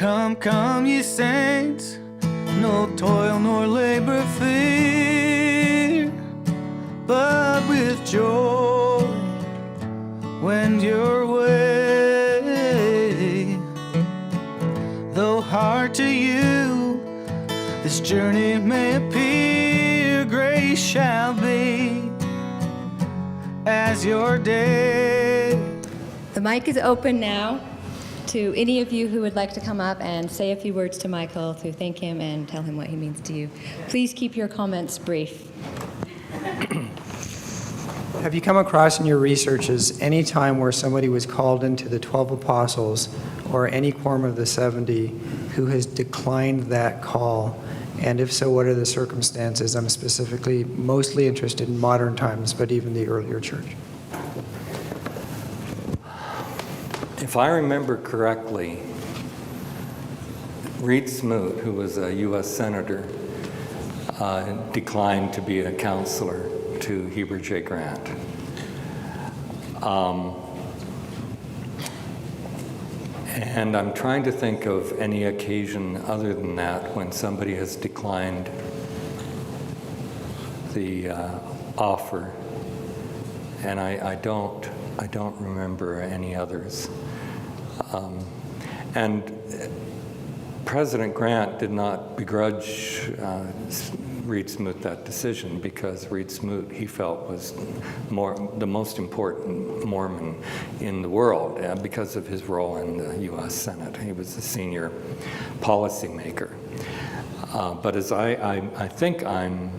Come, come, ye saints, no toil nor labor fear, but with joy wend your way. Though hard to you this journey may appear, grace shall be as your day. The mic is open now to any of you who would like to come up and say a few words to Michael to thank him and tell him what he means to you. Please keep your comments brief. Have you come across in your researches any time where somebody was called into the 12 apostles or any quorum of the 70 who has declined that call? And if so, what are the circumstances? I'm specifically mostly interested in modern times, but even the earlier church. If I remember correctly, Reed Smoot, who was a U.S. Senator, declined to be a counselor to Heber J. Grant. And I'm trying to think of any occasion other than that when somebody has declined the offer, and I don't remember any others. And President Grant did not begrudge Reed Smoot that decision, because Reed Smoot, he felt, was the most important Mormon in the world because of his role in the U.S. Senate. He was a senior policymaker. But as I think I'm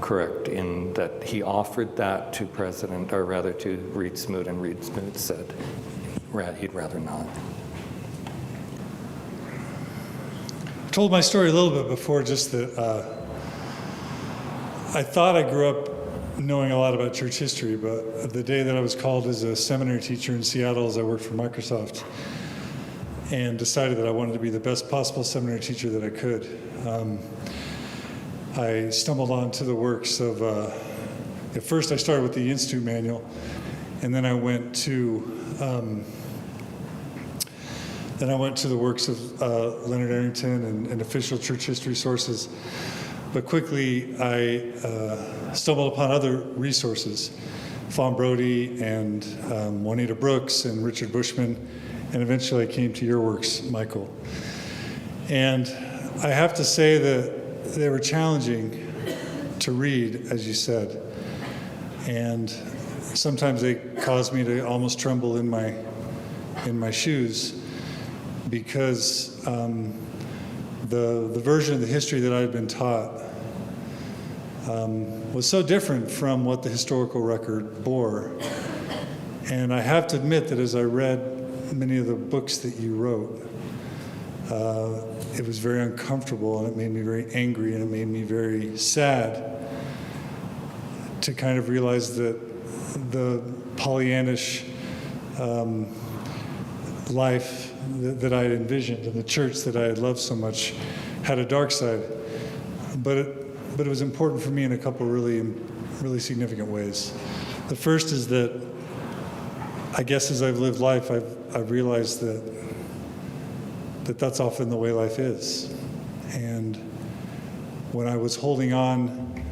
correct in that he offered that to to Reed Smoot, and Reed Smoot said he'd rather not. I told my story a little bit before, just that I thought I grew up knowing a lot about church history, but the day that I was called as a seminary teacher in Seattle as I worked for Microsoft, and decided that I wanted to be the best possible seminary teacher that I could, I stumbled onto the works of, at first I started with the Institute Manual, and then I went to the works of Leonard Arrington and official church history sources. But quickly I stumbled upon other resources, Fawn Brody and Juanita Brooks and Richard Bushman, and eventually I came to your works, Michael. And I have to say that they were challenging to read, as you said, and sometimes they caused me to almost tremble in my shoes, because the version of the history that I had been taught was so different from what the historical record bore. And I have to admit that as I read many of the books that you wrote, it was very uncomfortable, and it made me very angry, and it made me very sad to kind of realize that the Pollyannish life that I had envisioned and the church that I had loved so much had a dark side. But it was important for me in a couple really significant ways. The first is that I guess as I've lived life, I've realized that that's often the way life is. And when I was holding on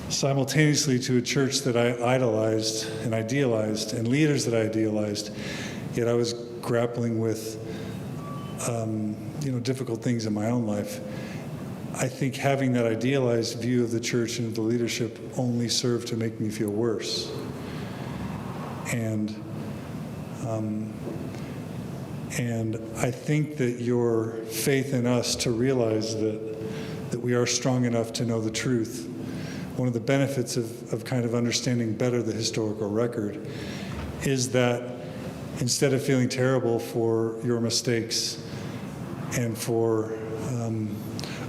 simultaneously to a church that I idolized and idealized, and leaders that I idealized, yet I was grappling with difficult things in my own life, I think having that idealized view of the church and of the leadership only served to make me feel worse. And I think that your faith in us to realize that we are strong enough to know the truth. One of the benefits of kind of understanding better the historical record is that instead of feeling terrible for your mistakes and for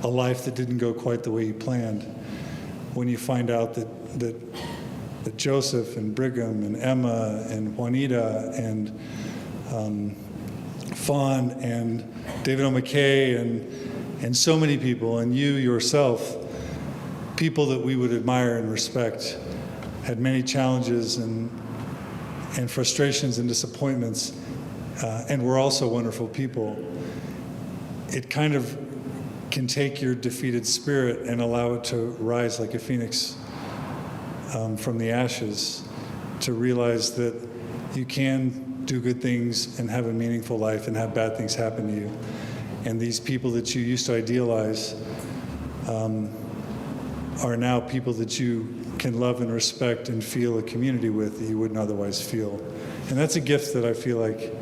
a life that didn't go quite the way you planned, when you find out that Joseph and Brigham and Emma and Juanita and Fawn and David O. McKay and so many people, and you yourself, people that we would admire and respect, had many challenges and frustrations and disappointments, and were also wonderful people. it kind of can take your defeated spirit and allow it to rise like a phoenix from the ashes, to realize that you can do good things and have a meaningful life and have bad things happen to you. And these people that you used to idealize are now people that you can love and respect and feel a community with that you wouldn't otherwise feel. And that's a gift that I feel like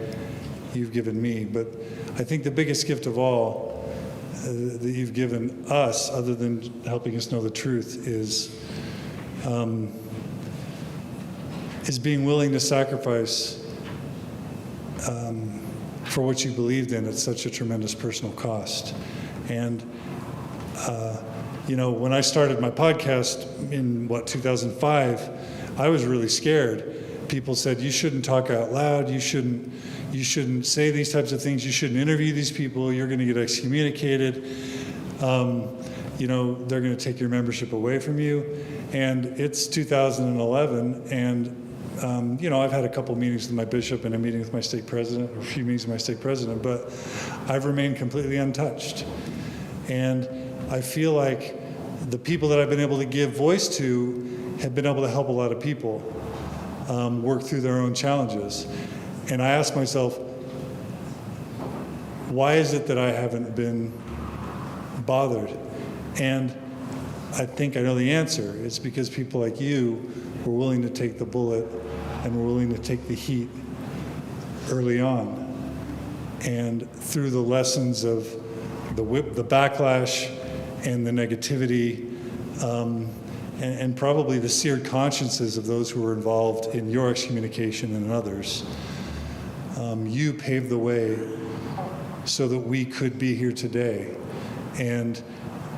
you've given me. But I think the biggest gift of all that you've given us, other than helping us know the truth, is being willing to sacrifice for what you believed in at such a tremendous personal cost. And when I started my podcast in 2005, I was really scared. People said, you shouldn't talk out loud, you shouldn't say these types of things, you shouldn't interview these people, you're going to get excommunicated, they're going to take your membership away from you. And it's 2011, and I've had a couple meetings with my bishop and a meeting with my stake president, or a few meetings with my stake president, but I've remained completely untouched. And I feel like the people that I've been able to give voice to have been able to help a lot of people work through their own challenges. And I ask myself, why is it that I haven't been bothered? And I think I know the answer. It's because people like you were willing to take the bullet and were willing to take the heat early on. And through the lessons of the backlash and the negativity, and probably the seared consciences of those who were involved in your excommunication and others, you paved the way so that we could be here today. And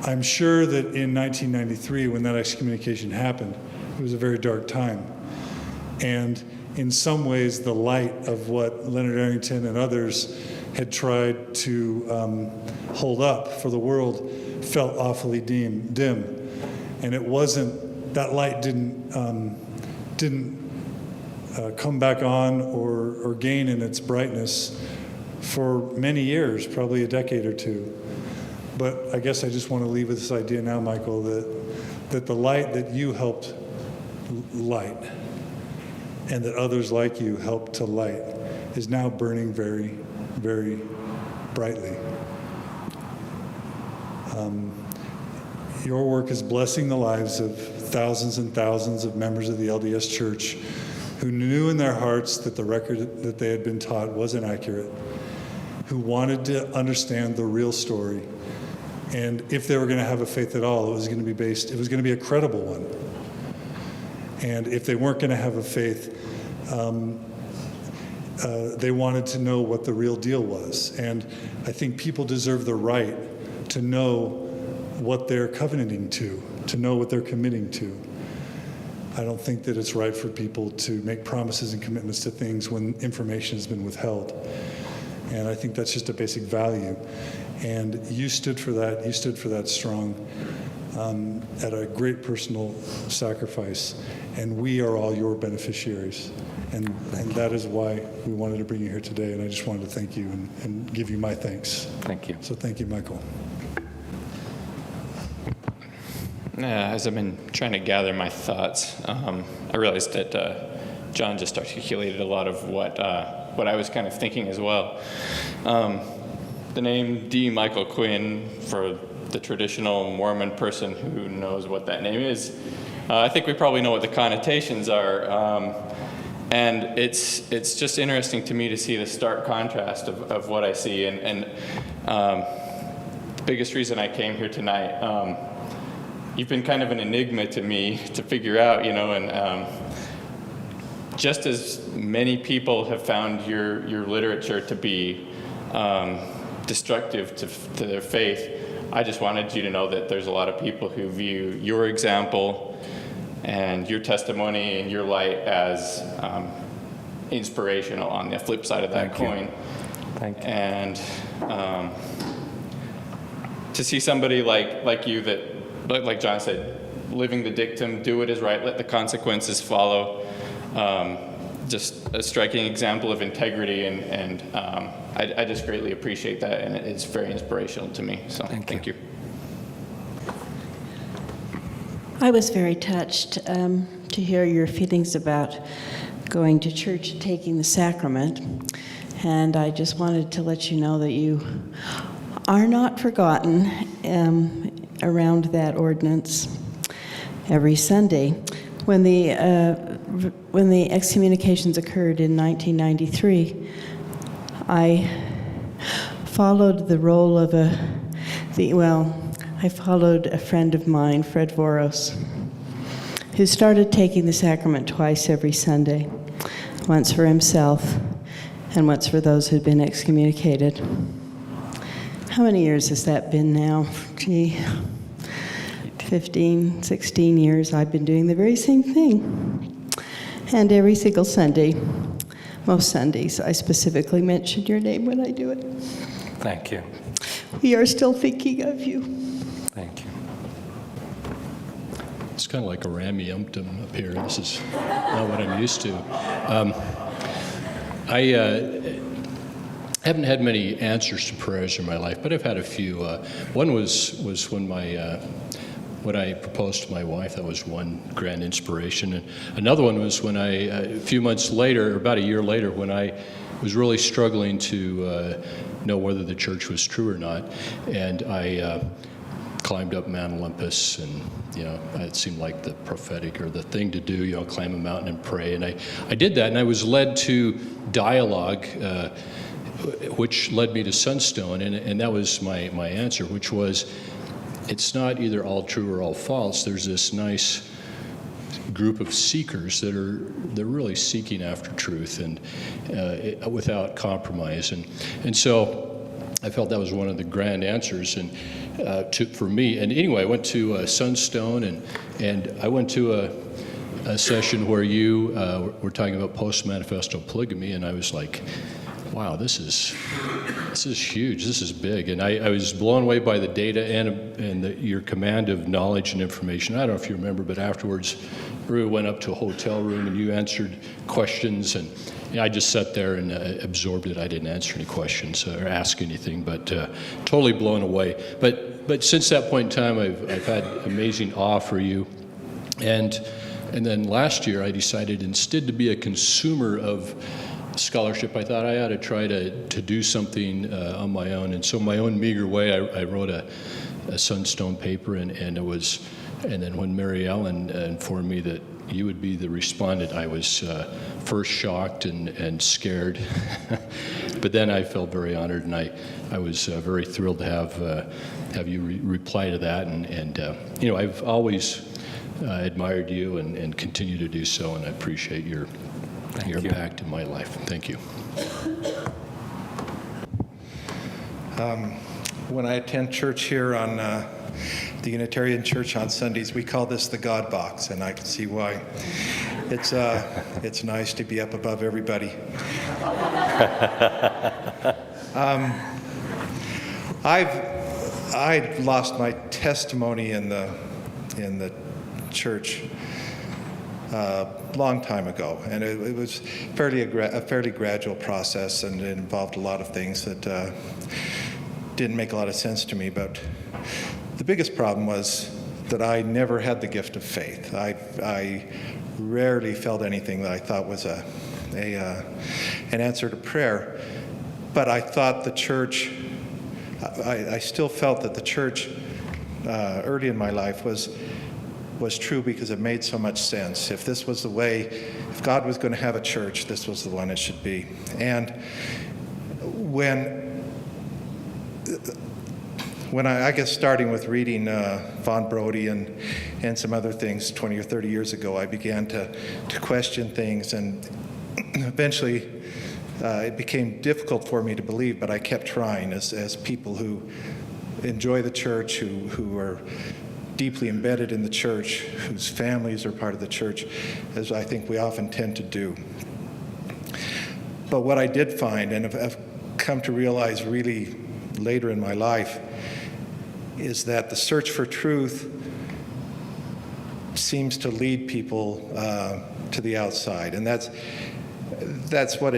I'm sure that in 1993, when that excommunication happened, it was a very dark time. And in some ways, the light of what Leonard Arrington and others had tried to hold up for the world felt awfully dim. And it wasn't, that light didn't come back on or gain in its brightness for many years, probably a decade or two. But I guess I just want to leave with this idea now, Michael, that the light that you helped light and that others like you helped to light is now burning very, very brightly. Your work is blessing the lives of thousands and thousands of members of the LDS Church who knew in their hearts that the record that they had been taught wasn't accurate, who wanted to understand the real story. And if they were going to have a faith at all, it was going to be a credible one. And if they weren't going to have a faith, they wanted to know what the real deal was. And I think people deserve the right to know what they're covenanting to know what they're committing to. I don't think that it's right for people to make promises and commitments to things when information has been withheld. And I think that's just a basic value. And you stood for that. You stood for that strong at a great personal sacrifice. And we are all your beneficiaries. And that is why we wanted to bring you here today. And I just wanted to thank you and give you my thanks. Thank you. So thank you, Michael. As I've been trying to gather my thoughts, I realized that John just articulated a lot of what I was kind of thinking as well. The name D. Michael Quinn, for the traditional Mormon person who knows what that name is, I think we probably know what the connotations are. And it's just interesting to me to see the stark contrast of what I see. And the biggest reason I came here tonight, you've been kind of an enigma to me to figure out, and just as many people have found your literature to be destructive to their faith, I just wanted you to know that there's a lot of people who view your example and your testimony and your light as inspirational on the flip side of that coin. Thank you. And to see somebody like you that, like John said, living the dictum, do what is right, let the consequences follow. just a striking example of integrity, and I just greatly appreciate that, and it's very inspirational to me. So thank you. I was very touched to hear your feelings about going to church and taking the sacrament. And I just wanted to let you know that you are not forgotten around that ordinance every Sunday. When the excommunications occurred in 1993, I followed the role of I followed a friend of mine, Fred Voros, who started taking the sacrament twice every Sunday, once for himself and once for those who'd been excommunicated. How many years has that been now? 15, 16 years I've been doing the very same thing. And every single Sunday, most Sundays, I specifically mention your name when I do it. Thank you. We are still thinking of you. Thank you. It's kind of like a rammy-umptum up here. This is not what I'm used to. I haven't had many answers to prayers in my life, but I've had a few. One was when I proposed to my wife. That was one grand inspiration. And another one was when a few months later, about a year later, when I was really struggling to know whether the church was true or not. And I climbed up Mount Olympus, and it seemed like the prophetic or the thing to do, climb a mountain and pray. And I did that, and I was led to dialogue, which led me to Sunstone, and that was my answer, which was, it's not either all true or all false. There's this nice group of seekers they're really seeking after truth, and without compromise. And so I felt that was one of the grand answers, and for me. And anyway, I went to Sunstone, and I went to a session where you were talking about post-manifesto polygamy, and I was like, wow, this is huge. This is big. And I was blown away by the data and your command of knowledge and information. I don't know if you remember, but afterwards, we went up to a hotel room and you answered questions, and I just sat there and absorbed it. I didn't answer any questions or ask anything, but totally blown away. But since that point in time, I've had amazing awe for you. And then last year, I decided instead to be a consumer of scholarship, I thought I ought to try to do something on my own. And so in my own meager way, I wrote a Sunstone paper, and then when Mary Ellen informed me that you would be the respondent, I was first shocked and scared, but then I felt very honored, and I was very thrilled to have you reply to that. And I've always admired you and continue to do so, and I appreciate your impact in my life. Thank you. When I attend church here on the Unitarian Church on Sundays, we call this the God Box, and I can see why. It's nice to be up above everybody. I lost my testimony in the church long time ago, and it was a fairly gradual process, and it involved a lot of things that didn't make a lot of sense to me. But the biggest problem was that I never had the gift of faith. I rarely felt anything that I thought was an answer to prayer. But I thought the church, I still felt that the church early in my life was true because it made so much sense. If this was the way, if God was going to have a church, this was the one it should be. And when I guess starting with reading Von Brody and some other things 20 or 30 years ago, I began to question things, and eventually it became difficult for me to believe, but I kept trying as people who enjoy the church, who are deeply embedded in the church, whose families are part of the church, as I think we often tend to do. But what I did find, and have come to realize really later in my life, is that the search for truth seems to lead people to the outside. And that's what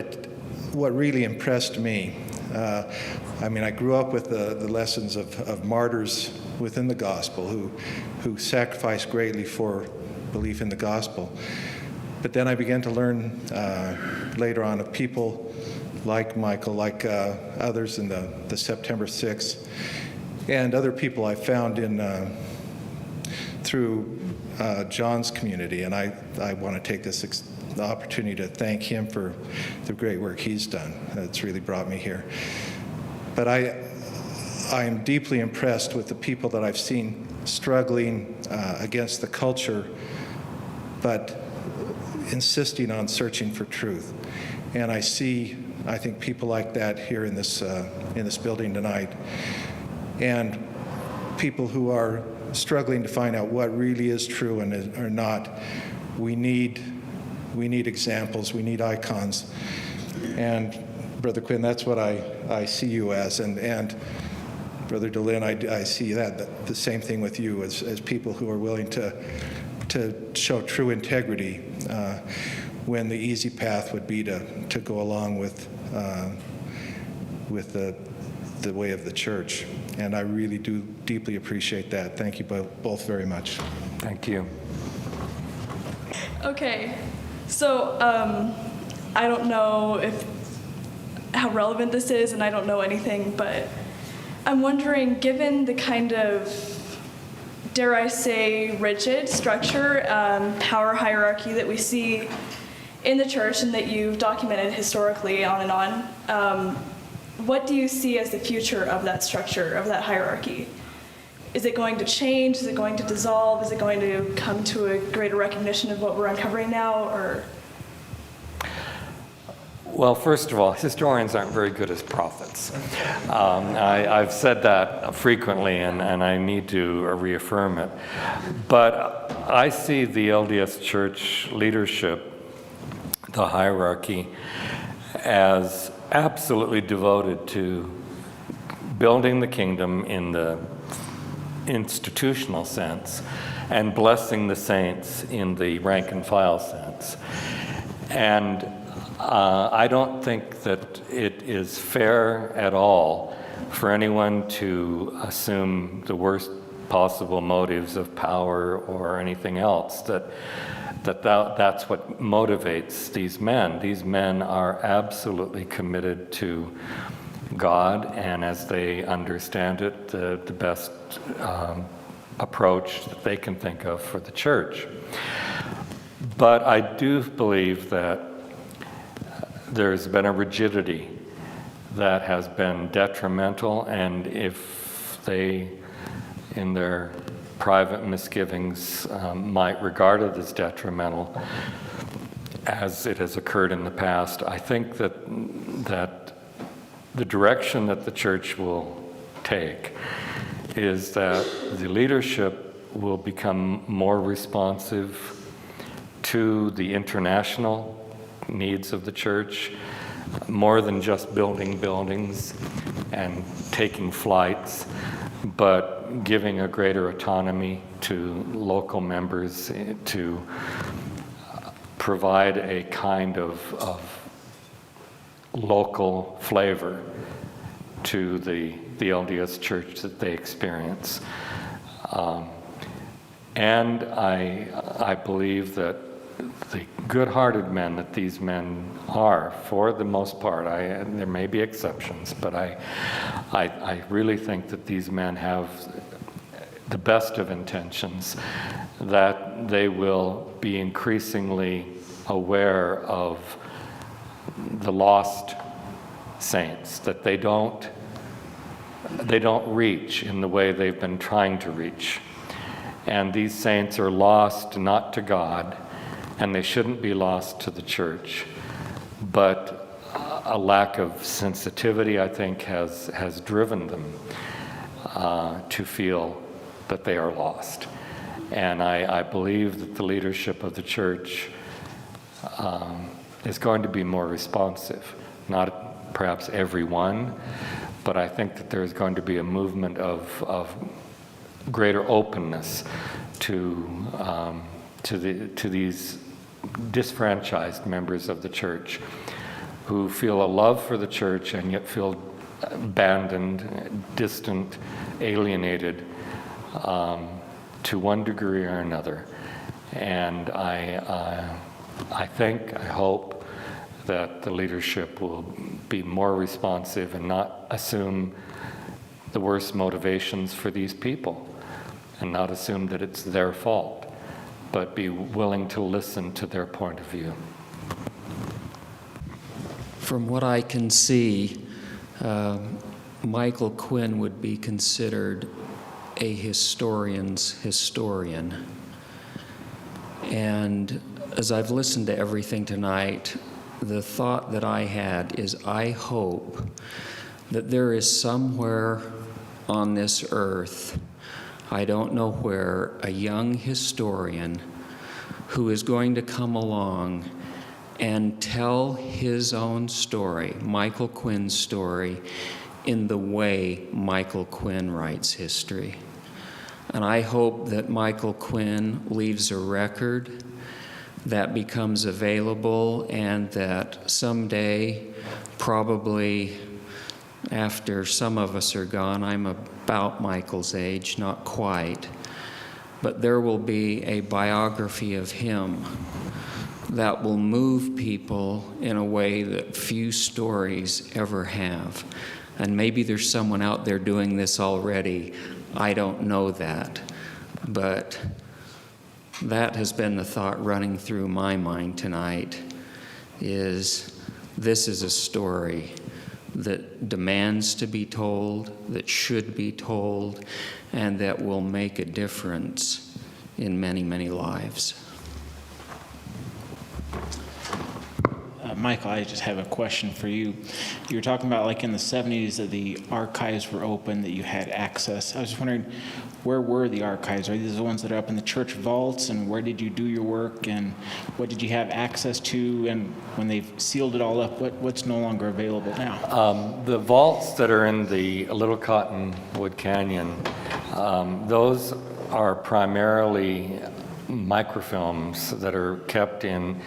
really impressed me. I mean, I grew up with the lessons of martyrs within the gospel who sacrificed greatly for belief in the gospel. But then I began to learn later on of people like Michael, like others in the September 6th, and other people I found through John's community. And I want to take this the opportunity to thank him for the great work he's done. It's really brought me here. But I am deeply impressed with the people that I've seen struggling against the culture, but insisting on searching for truth. And I think, people like that here in this building tonight, and people who are struggling to find out what really is true and or not. We need examples. We need icons. And Brother Quinn, that's what I see you as. And Brother DeLynn, I see that the same thing with you as people who are willing to show true integrity when the easy path would be to go along with the way of the church. And I really do deeply appreciate that. Thank you both very much. Thank you. Okay, so I don't know how relevant this is, and I don't know anything, but I'm wondering, given the kind of, dare I say, rigid structure, power hierarchy that we see in the church and that you've documented historically on and on, what do you see as the future of that structure, of that hierarchy? Is it going to change? Is it going to dissolve? Is it going to come to a greater recognition of what we're uncovering now, or? Well, first of all, historians aren't very good as prophets. I've said that frequently, and I need to reaffirm it. But I see the LDS Church leadership, the hierarchy, as absolutely devoted to building the kingdom in the institutional sense and blessing the saints in the rank and file sense. And I don't think that it is fair at all for anyone to assume the worst possible motives of power or anything else, that's what motivates these men. These men are absolutely committed to God, and as they understand it, the best approach that they can think of for the church. But I do believe that there's been a rigidity that has been detrimental, and if they, in their private misgivings, might regard it as detrimental, as it has occurred in the past, I think that the direction that the church will take is that the leadership will become more responsive to the international needs of the church, more than just building buildings and taking flights, but giving a greater autonomy to local members to provide a kind of local flavor to the LDS Church that they experience. And I believe that the good-hearted men that these men are, for the most part, there may be exceptions, but I really think that these men have the best of intentions, that they will be increasingly aware of the lost saints, that they don't reach in the way they've been trying to reach. And these saints are lost not to God, and they shouldn't be lost to the church. But a lack of sensitivity, I think, has driven them to feel that they are lost. And I believe that the leadership of the church is going to be more responsive. Not perhaps everyone, but I think that there's going to be a movement of greater openness to these disfranchised members of the church who feel a love for the church and yet feel abandoned, distant, alienated to one degree or another. And I hope that the leadership will be more responsive and not assume the worst motivations for these people and not assume that it's their fault, but be willing to listen to their point of view. From what I can see, Michael Quinn would be considered a historian's historian. And as I've listened to everything tonight, the thought that I had is I hope that there is somewhere on this earth, I don't know where, a young historian who is going to come along and tell his own story, Michael Quinn's story, in the way Michael Quinn writes history. And I hope that Michael Quinn leaves a record that becomes available and that someday, probably after some of us are gone, I'm about Michael's age, not quite, but there will be a biography of him that will move people in a way that few stories ever have. And maybe there's someone out there doing this already. I don't know that. But that has been the thought running through my mind tonight, is this is a story that demands to be told, that should be told, and that will make a difference in many, many lives. Michael, I just have a question for you. You were talking about like in the 70s that the archives were open, that you had access. I was just wondering, where were the archives? Are these the ones that are up in the church vaults, and where did you do your work, and what did you have access to? And when they've sealed it all up, what's no longer available now? The vaults that are in the Little Cottonwood Canyon, those are primarily microfilms that are kept in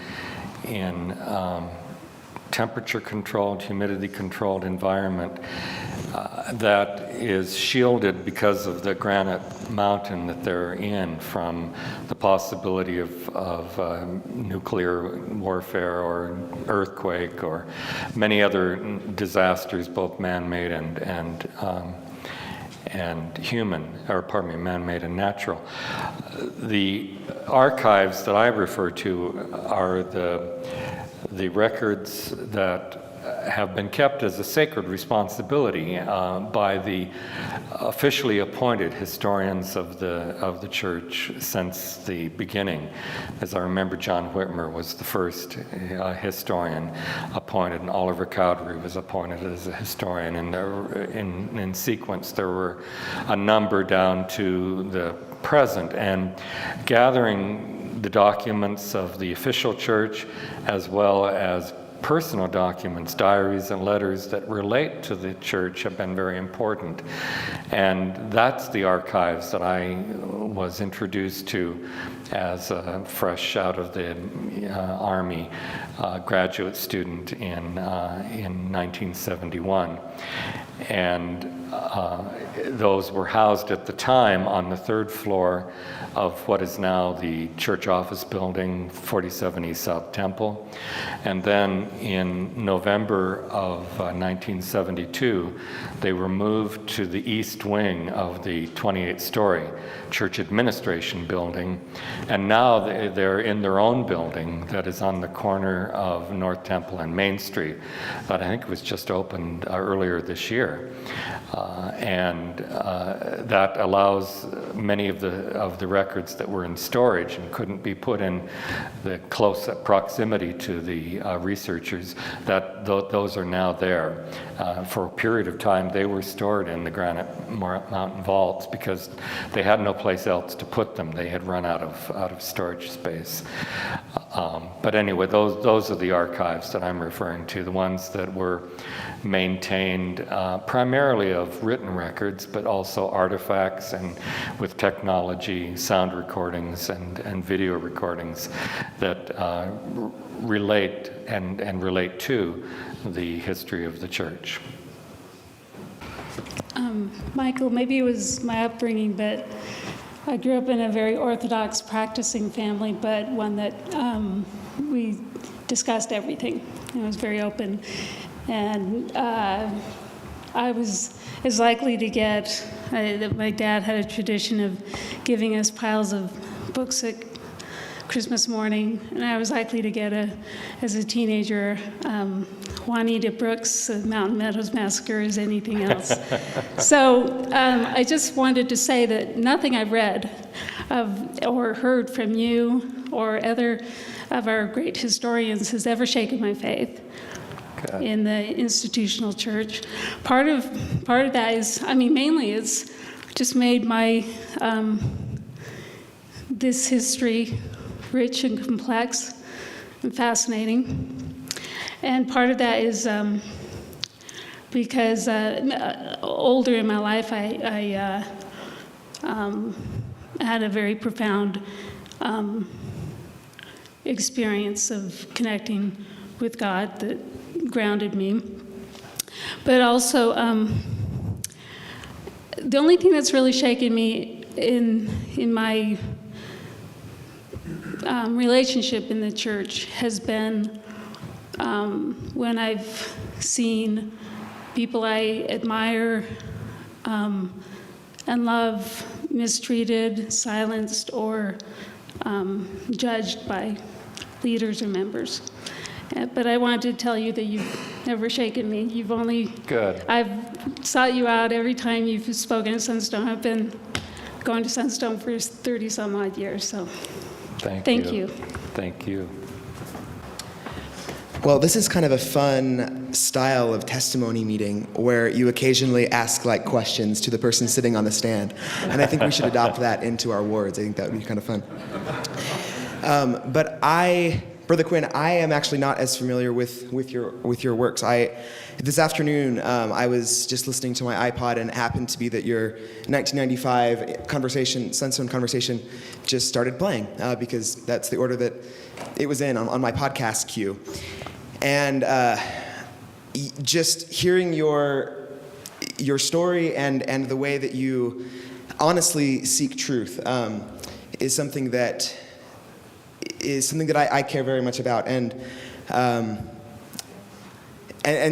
temperature-controlled, humidity-controlled environment that is shielded because of the granite mountain that they're in from the possibility of nuclear warfare or earthquake or many other disasters, both man-made and human, or pardon me, man-made and natural. The archives that I refer to are the records that have been kept as a sacred responsibility by the officially appointed historians of the church since the beginning. As I remember, John Whitmer was the first historian appointed, and Oliver Cowdery was appointed as a historian. And in sequence, there were a number down to the present, and gathering the documents of the official church as well as personal documents, diaries and letters that relate to the church have been very important. And that's the archives that I was introduced to as a fresh out of the Army graduate student in 1971. And those were housed at the time on the third floor of what is now the church office building, 47 East South Temple. And then in November of 1972, they were moved to the east wing of the 28-story church administration building. And now they're in their own building that is on the corner of North Temple and Main Street that I think was just opened earlier this year. That allows many of the records that were in storage and couldn't be put in the close proximity to the researchers, that those are now there. For a period of time, they were stored in the Granite Mountain vaults because they had no place else to put them. They had run out of storage space. But anyway, those are the archives that I'm referring to, the ones that were maintained primarily of written records, but also artifacts and with technology, sound recordings and video recordings that relate and relate to the history of the church. Michael, maybe it was my upbringing, but I grew up in a very Orthodox practicing family, but one that we discussed everything. It was very open. And I was as likely to get, my dad had a tradition of giving us piles of books at Christmas morning, and I was likely to get, as a teenager, Juanita Brooks' Mountain Meadows Massacre as anything else. So I just wanted to say that nothing I've read or heard from you or other of our great historians has ever shaken my faith in the institutional church. Part of that is, mainly it's just made my this history rich and complex and fascinating. And part of that is because older in my life, I had a very profound experience of connecting with God that grounded me. But also, the only thing that's really shaken me in my relationship in the church has been when I've seen people I admire and love mistreated, silenced, or judged by leaders or members. But I wanted to tell you that you've never shaken me. You've only... Good. I've sought you out every time you've spoken at Sunstone. I've been going to Sunstone for 30-some odd years, so thank you. Thank you. Well, this is kind of a fun style of testimony meeting where you occasionally ask questions to the person sitting on the stand. And I think we should adopt that into our wards. I think that would be kind of fun. But Brother Quinn, I am actually not as familiar with your works. This afternoon, I was just listening to my iPod, and it happened to be that your 1995 Sunstone Conversation just started playing, because that's the order that it was in on my podcast queue. And just hearing your story and the way that you honestly seek truth is something that I care very much about. And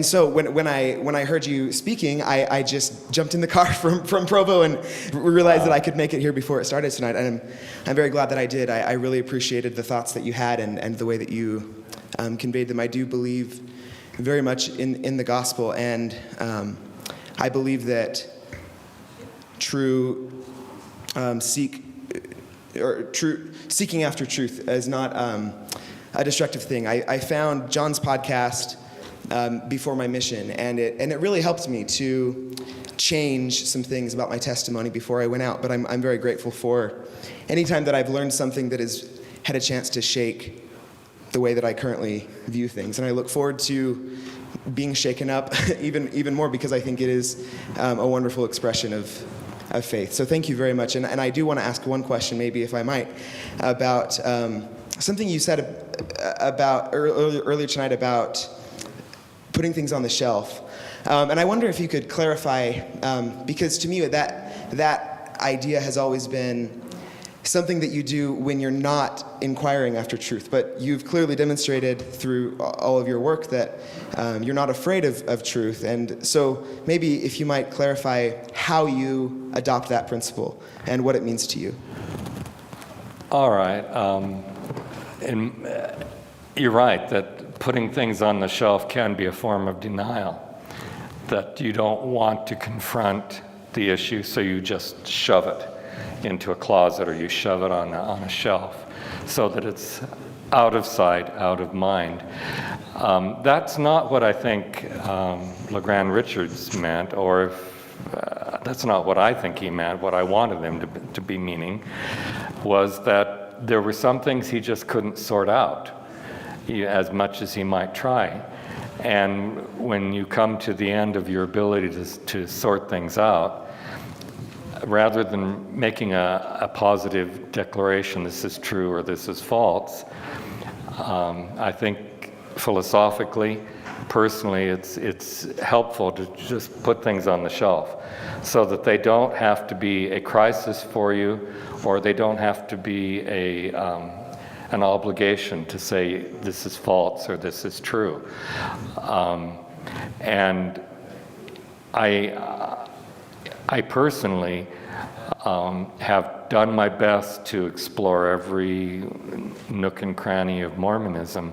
so when I heard you speaking, I just jumped in the car from Provo and realized that I could make it here before it started tonight. And I'm very glad that I did. I really appreciated the thoughts that you had and the way that you conveyed them. I do believe very much in the gospel, and I believe that seeking after truth is not a destructive thing. I found John's podcast before my mission, and it really helped me to change some things about my testimony before I went out. But I'm very grateful for any time that I've learned something that has had a chance to shake the way that I currently view things. And I look forward to being shaken up even more, because I think it is a wonderful expression of faith. So thank you very much. And I do want to ask one question, maybe, if I might, about something you said about earlier tonight about putting things on the shelf. And I wonder if you could clarify, because to me that idea has always been something that you do when you're not inquiring after truth. But you've clearly demonstrated through all of your work that you're not afraid of truth. And so maybe if you might clarify how you adopt that principle and what it means to you. All right. You're right that putting things on the shelf can be a form of denial, that you don't want to confront the issue, so you just shove it into a closet, or you shove it on a shelf so that it's out of sight, out of mind. That's not what I think LeGrand Richards meant, or that's not what I think he meant. What I wanted him to be meaning was that there were some things he just couldn't sort out, as much as he might try. And when you come to the end of your ability to sort things out, rather than making a positive declaration, this is true or this is false, I think philosophically, personally, it's helpful to just put things on the shelf so that they don't have to be a crisis for you, or they don't have to be an obligation to say this is false or this is true. And I personally have done my best to explore every nook and cranny of Mormonism,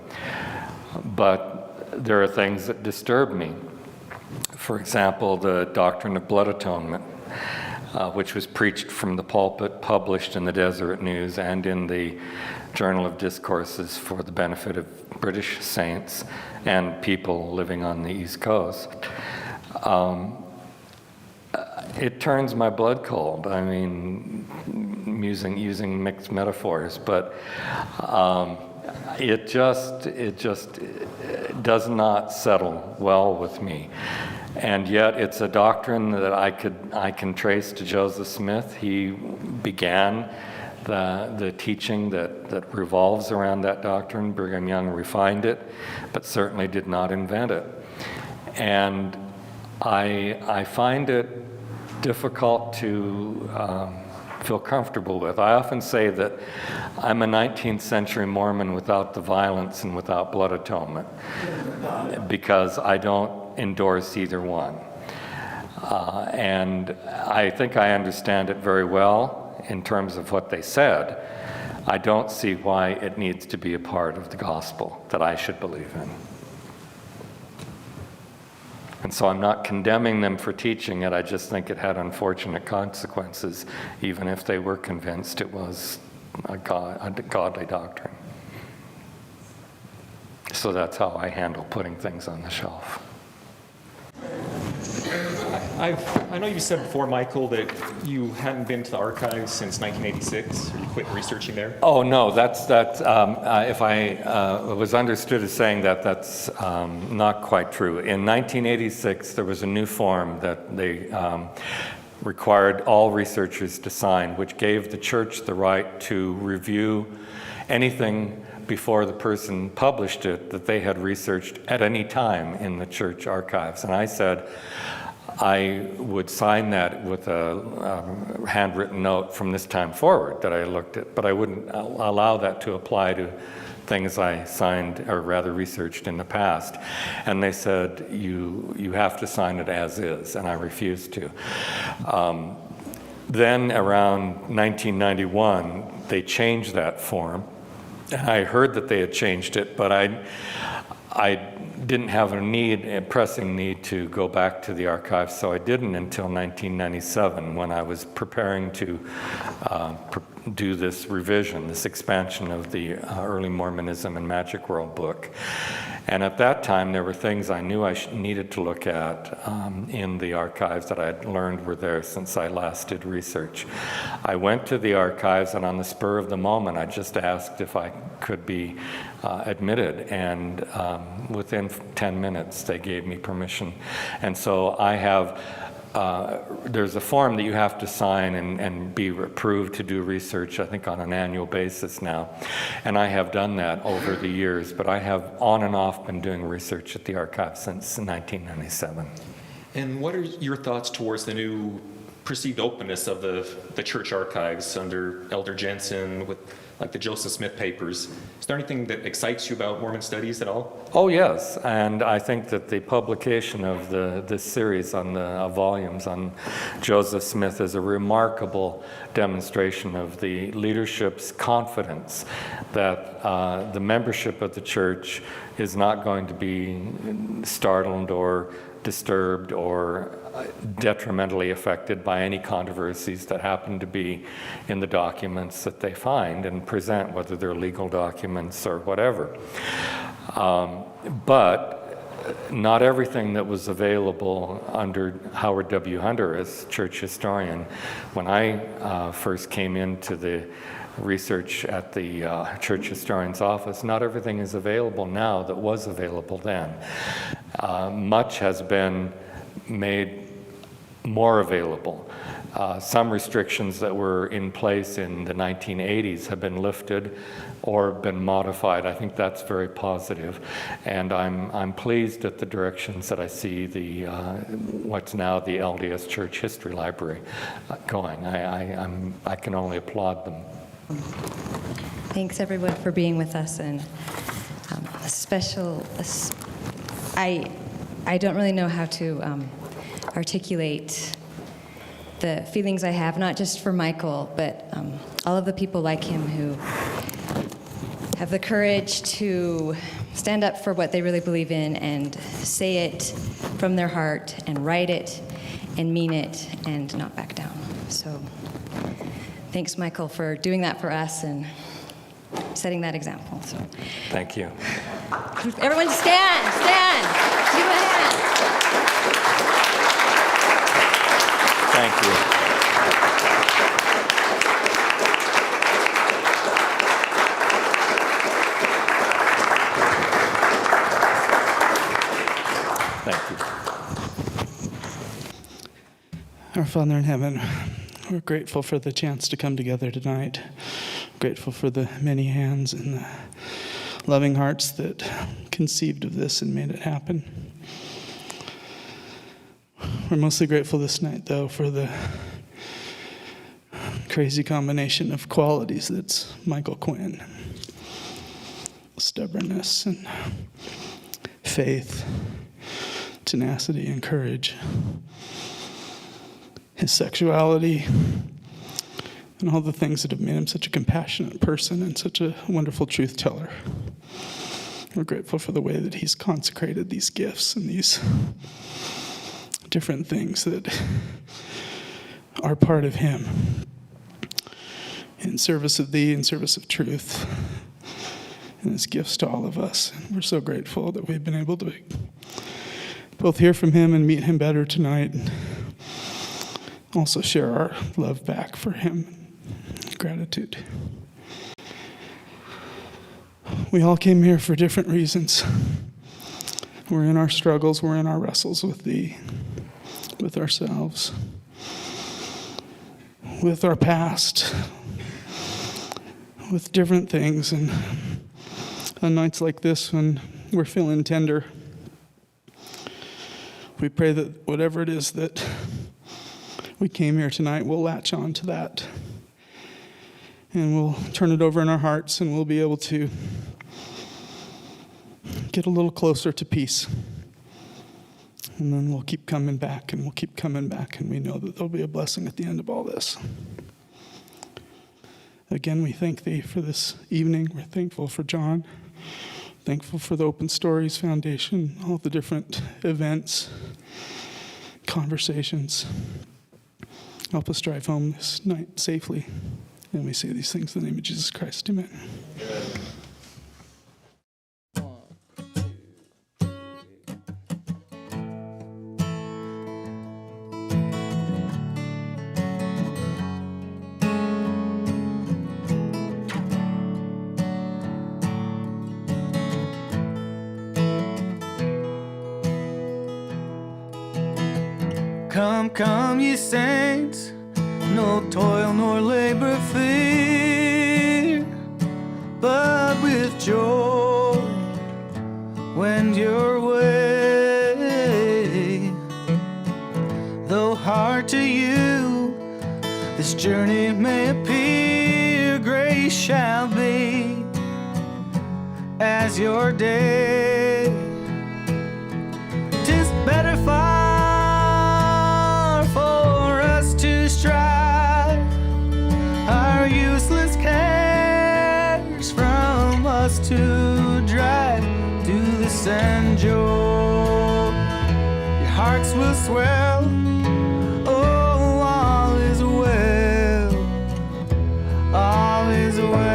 but there are things that disturb me. For example, the doctrine of blood atonement, which was preached from the pulpit, published in the Deseret News and in the Journal of Discourses for the benefit of British saints and people living on the East Coast. It turns my blood cold. I mean, using mixed metaphors, but it just does not settle well with me. And yet it's a doctrine that I can trace to Joseph Smith. He began the teaching that revolves around that doctrine. Brigham Young refined it, but certainly did not invent it. And I find it difficult to feel comfortable with. I often say that I'm a 19th century Mormon without the violence and without blood atonement, because I don't endorse either one. And I think I understand it very well in terms of what they said. I don't see why it needs to be a part of the gospel that I should believe in. And so I'm not condemning them for teaching it. I just think it had unfortunate consequences, even if they were convinced it was a godly doctrine. So that's how I handle putting things on the shelf. I know you said before, Michael, that you hadn't been to the archives since 1986. You quit researching there? Oh, no, that's if I was understood as saying that, that's not quite true. In 1986, there was a new form that they required all researchers to sign, which gave the church the right to review anything before the person published it that they had researched at any time in the church archives. And I said I would sign that with a handwritten note from this time forward that I looked at, but I wouldn't allow that to apply to things I signed, or rather researched in the past. And they said, you have to sign it as is, and I refused to. Then around 1991, they changed that form. And I heard that they had changed it, but I didn't have a pressing need to go back to the archives, so I didn't until 1997, when I was preparing to do this revision, this expansion of the Early Mormonism and Magic World book. And at that time, there were things I knew I needed to look at in the archives that I had learned were there since I last did research. I went to the archives, and on the spur of the moment, I just asked if I could be admitted, and within 10 minutes, they gave me permission. And so I have there's a form that you have to sign and be approved to do research, I think, on an annual basis now. And I have done that over the years, but I have on and off been doing research at the archive since 1997. And what are your thoughts towards the new perceived openness of the church archives under Elder Jensen, with like the Joseph Smith papers? Is there anything that excites you about Mormon studies at all? Oh, yes, and I think that the publication of this series on the volumes on Joseph Smith is a remarkable demonstration of the leadership's confidence that the membership of the church is not going to be startled or disturbed or detrimentally affected by any controversies that happen to be in the documents that they find and present, whether they're legal documents or whatever. But not everything that was available under Howard W. Hunter as church historian. When I first came into the research at the church historian's office, not everything is available now that was available then. Much has been made more available. Some restrictions that were in place in the 1980s have been lifted or been modified. I think that's very positive, and I'm pleased at the directions that I see the what's now the LDS Church History Library going. I can only applaud them. Thanks everyone for being with us, and I don't really know how to articulate the feelings I have, not just for Michael, but all of the people like him who have the courage to stand up for what they really believe in and say it from their heart and write it and mean it and not back down. So thanks, Michael, for doing that for us and setting that example. So thank you. Everyone stand. Give him a hand. Thank you. Thank you. Our Father in heaven, we're grateful for the chance to come together tonight. Grateful for the many hands and the loving hearts that conceived of this and made it happen. We're mostly grateful this night, though, for the crazy combination of qualities that's Michael Quinn. Stubbornness and faith, tenacity and courage. His sexuality, and all the things that have made him such a compassionate person and such a wonderful truth teller. We're grateful for the way that he's consecrated these gifts and these different things that are part of him in service of thee, in service of truth, and his gifts to all of us. And we're so grateful that we've been able to both hear from him and meet him better tonight, and also share our love back for him. Gratitude. We all came here for different reasons. We're in our struggles, we're in our wrestles with thee, with ourselves, with our past, with different things. And on nights like this, when we're feeling tender, we pray that whatever it is that we came here tonight, we'll latch on to that. And we'll turn it over in our hearts, and we'll be able to get a little closer to peace. And then we'll keep coming back, and we'll keep coming back, and we know that there'll be a blessing at the end of all this. Again, we thank thee for this evening. We're thankful for John. Thankful for the Open Stories Foundation, all the different events, conversations. Help us drive home this night safely. And we say these things in the name of Jesus Christ. Amen. Come, ye saints, no toil nor labor fear, but with joy wend your way. Though hard to you this journey may appear, grace shall be as your day. 'Tis better far for us to strive our useless cares from us to drive to the sand joy. Your hearts will swell, oh, all is well, all is well.